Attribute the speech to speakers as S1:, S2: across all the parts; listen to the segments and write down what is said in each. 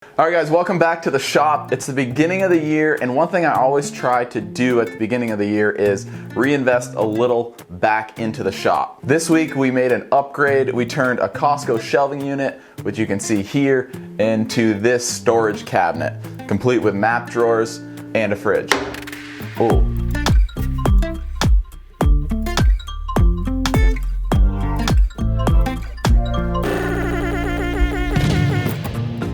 S1: Alright guys, welcome back to the shop. It's the beginning of the year, and one thing I always try to do at the beginning of the year is reinvest a little back into the shop. This week we made an upgrade. We turned a Costco shelving unit, which you can see here, into this storage cabinet, complete with map drawers and a fridge. Ooh.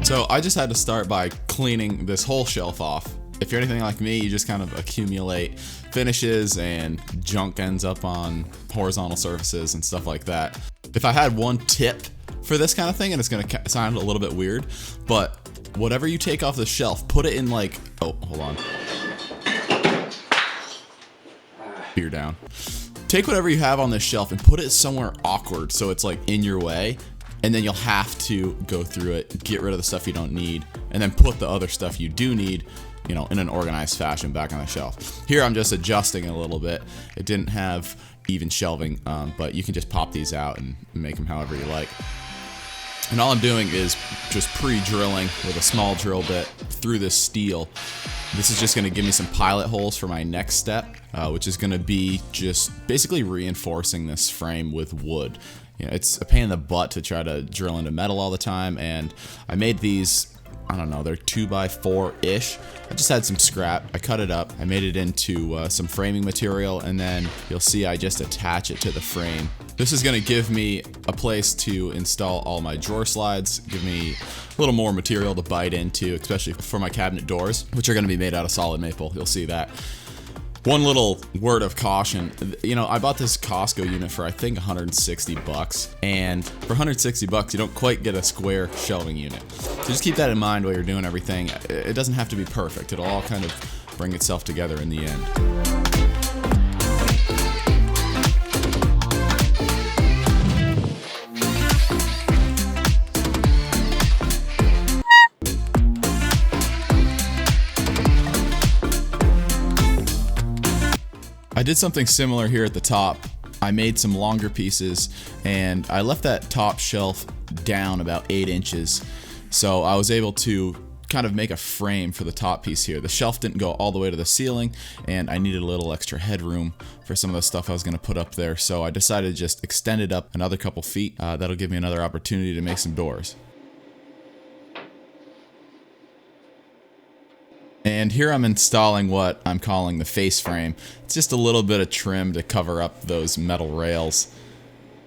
S2: So I just had to start by cleaning this whole shelf off. If you're anything like me, you just kind of accumulate finishes and junk ends up on horizontal surfaces and stuff like that. If I had one tip for this kind of thing, and it's gonna sound a little bit weird, but whatever you take off the shelf, put it in like, oh, hold on. Beer down. Take whatever you have on this shelf and put it somewhere awkward so it's like in your way. And then you'll have to go through it, get rid of the stuff you don't need, and then put the other stuff you do need, you know, in an organized fashion back on the shelf. Here I'm just adjusting a little bit. It didn't have even shelving, but you can just pop these out and make them however you like. And all I'm doing is just pre-drilling with a small drill bit through this steel. This is just going to give me some pilot holes for my next step, which is going to be just basically reinforcing this frame with wood. You know, it's a pain in the butt to try to drill into metal all the time, and I made these, I don't know, they're 2x4-ish. I just had some scrap, I cut it up, I made it into some framing material, and then you'll see I just attach it to the frame. This is going to give me a place to install all my drawer slides, give me a little more material to bite into, especially for my cabinet doors, which are going to be made out of solid maple. You'll see that. One little word of caution, you know, I bought this Costco unit for I think 160 bucks, and for 160 bucks you don't quite get a square shelving unit. So just keep that in mind while you're doing everything. It doesn't have to be perfect. It'll all kind of bring itself together in the end. I did something similar here at the top. I made some longer pieces and I left that top shelf down about 8 inches. So I was able to kind of make a frame for the top piece here. The shelf didn't go all the way to the ceiling and I needed a little extra headroom for some of the stuff I was gonna put up there. So I decided to just extend it up another couple feet. That'll give me another opportunity to make some doors. And here I'm installing what I'm calling the face frame. It's just a little bit of trim to cover up those metal rails.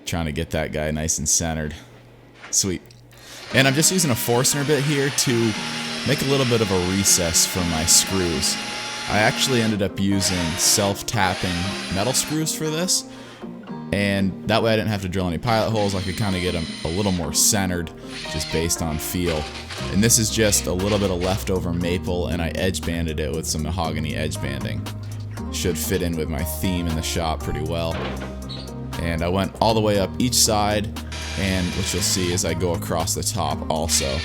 S2: Trying to get that guy nice and centered. Sweet. And I'm just using a Forstner bit here to make a little bit of a recess for my screws. I actually ended up using self-tapping metal screws for this. And that way I didn't have to drill any pilot holes. I could kind of get them a little more centered just based on feel. And this is just a little bit of leftover maple and I edge banded it with some mahogany edge banding. Should fit in with my theme in the shop pretty well. And I went all the way up each side, and what you'll see is I go across the top also.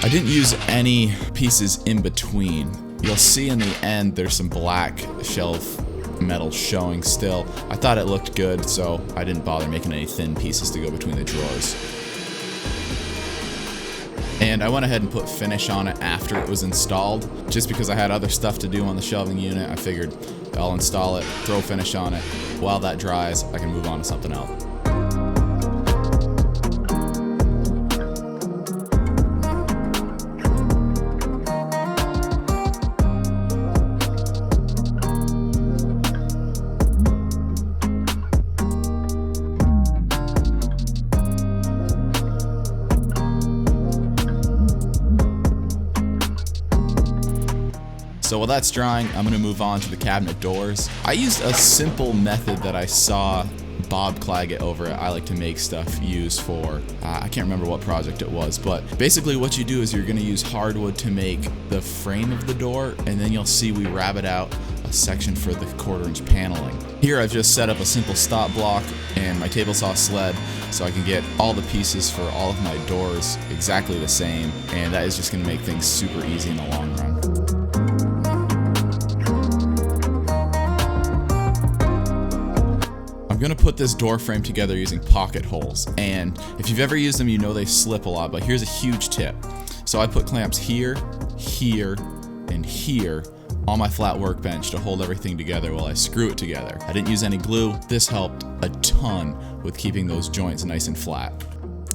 S2: I didn't use any pieces in between. You'll see in the end there's some black shelf metal showing still. I thought it looked good, so I didn't bother making any thin pieces to go between the drawers. And I went ahead and put finish on it after it was installed, just because I had other stuff to do on the shelving unit. I figured I'll install it, throw finish on it. While that dries, I can move on to something else. So while that's drying, I'm going to move on to the cabinet doors. I used a simple method that I saw Bob Claggett over at I Like to Make Stuff use for, I can't remember what project it was, but basically what you do is you're going to use hardwood to make the frame of the door, and then you'll see we rabbet out a section for the 1/4-inch paneling. Here I've just set up a simple stop block and my table saw sled so I can get all the pieces for all of my doors exactly the same, and that is just going to make things super easy in the long run. I'm gonna put this door frame together using pocket holes, and if you've ever used them, you know they slip a lot, but here's a huge tip. So I put clamps here, here, and here on my flat workbench to hold everything together while I screw it together. I didn't use any glue. This helped a ton with keeping those joints nice and flat.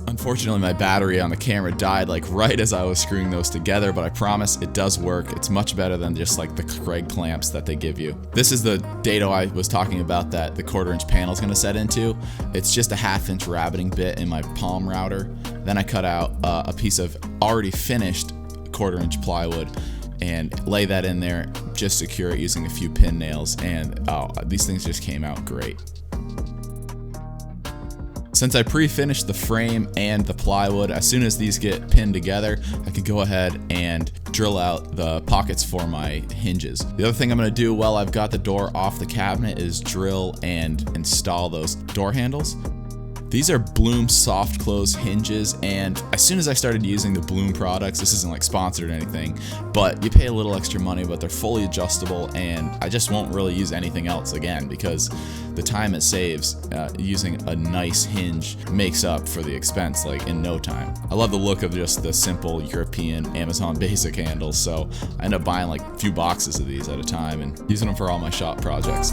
S2: Unfortunately, my battery on the camera died like right as I was screwing those together, but I promise it does work. It's much better than just like the Craig clamps that they give you. This is the dado I was talking about that the 1/4" panel is going to set into. It's just a 1/2" rabbiting bit in my palm router. Then I cut out a piece of already finished 1/4" plywood and lay that in there, just secure it using a few pin nails, and these things just came out great. Since I pre-finished the frame and the plywood, as soon as these get pinned together, I can go ahead and drill out the pockets for my hinges. The other thing I'm going to do while I've got the door off the cabinet is drill and install those door handles. These are Bloom soft close hinges, and as soon as I started using the Bloom products, this isn't like sponsored or anything, but you pay a little extra money, but they're fully adjustable, and I just won't really use anything else again because the time it saves using a nice hinge makes up for the expense like in no time. I love the look of just the simple European Amazon basic handles, so I end up buying like a few boxes of these at a time and using them for all my shop projects.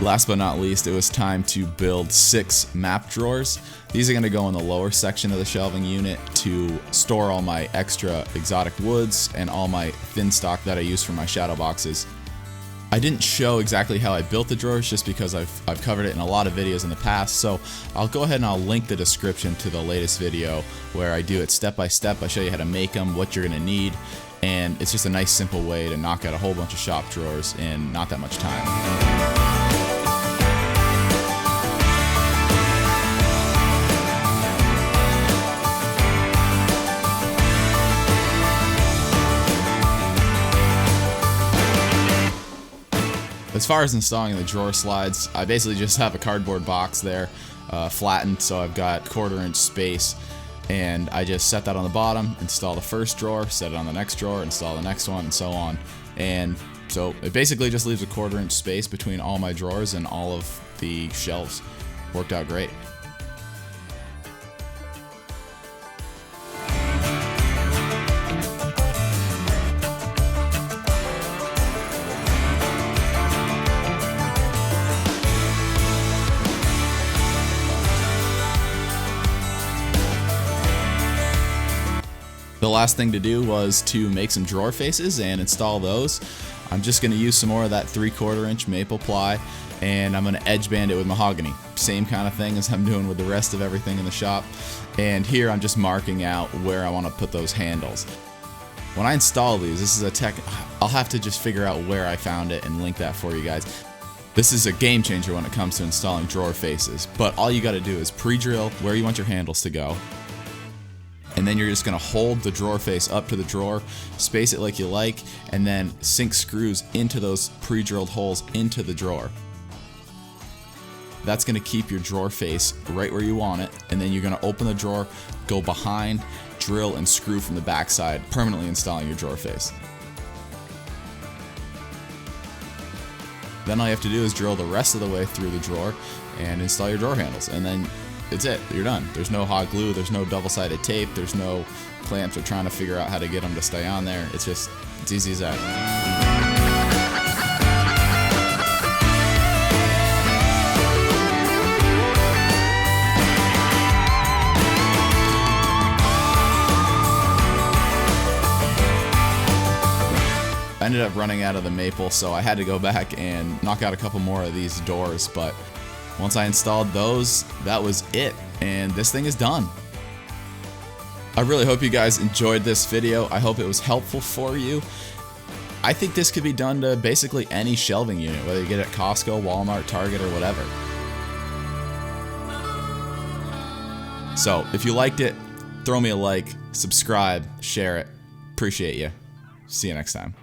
S2: Last but not least, it was time to build 6 map drawers. These are going to go in the lower section of the shelving unit to store all my extra exotic woods and all my thin stock that I use for my shadow boxes. I didn't show exactly how I built the drawers just because I've covered it in a lot of videos in the past, so I'll go ahead and I'll link the description to the latest video where I do it step by step. I show you how to make them, what you're going to need, and it's just a nice simple way to knock out a whole bunch of shop drawers in not that much time. As far as installing the drawer slides, I basically just have a cardboard box there, flattened, so I've got 1/4" space, and I just set that on the bottom, install the first drawer, set it on the next drawer, install the next one, and so on. And so it basically just leaves a 1/4" space between all my drawers and all of the shelves. Worked out great. The last thing to do was to make some drawer faces and install those. I'm just going to use some more of that 3/4" maple ply, and I'm going to edge band it with mahogany. Same kind of thing as I'm doing with the rest of everything in the shop. And here I'm just marking out where I want to put those handles. When I install these, this is a tech, I'll have to just figure out where I found it and link that for you guys. This is a game changer when it comes to installing drawer faces, but all you got to do is pre-drill where you want your handles to go. And then you're just going to hold the drawer face up to the drawer, space it like you like, and then sink screws into those pre-drilled holes into the drawer. That's going to keep your drawer face right where you want it, and then you're going to open the drawer, go behind, drill and screw from the back side, permanently installing your drawer face. Then all you have to do is drill the rest of the way through the drawer and install your drawer handles, and then it's it. You're done. There's no hot glue, there's no double-sided tape, there's no clamps or trying to figure out how to get them to stay on there. It's easy as that. I ended up running out of the maple, so I had to go back and knock out a couple more of these doors, but once I installed those, that was it, and this thing is done. I really hope you guys enjoyed this video. I hope it was helpful for you. I think this could be done to basically any shelving unit, whether you get it at Costco, Walmart, Target, or whatever. So, if you liked it, throw me a like, subscribe, share it. Appreciate you. See you next time.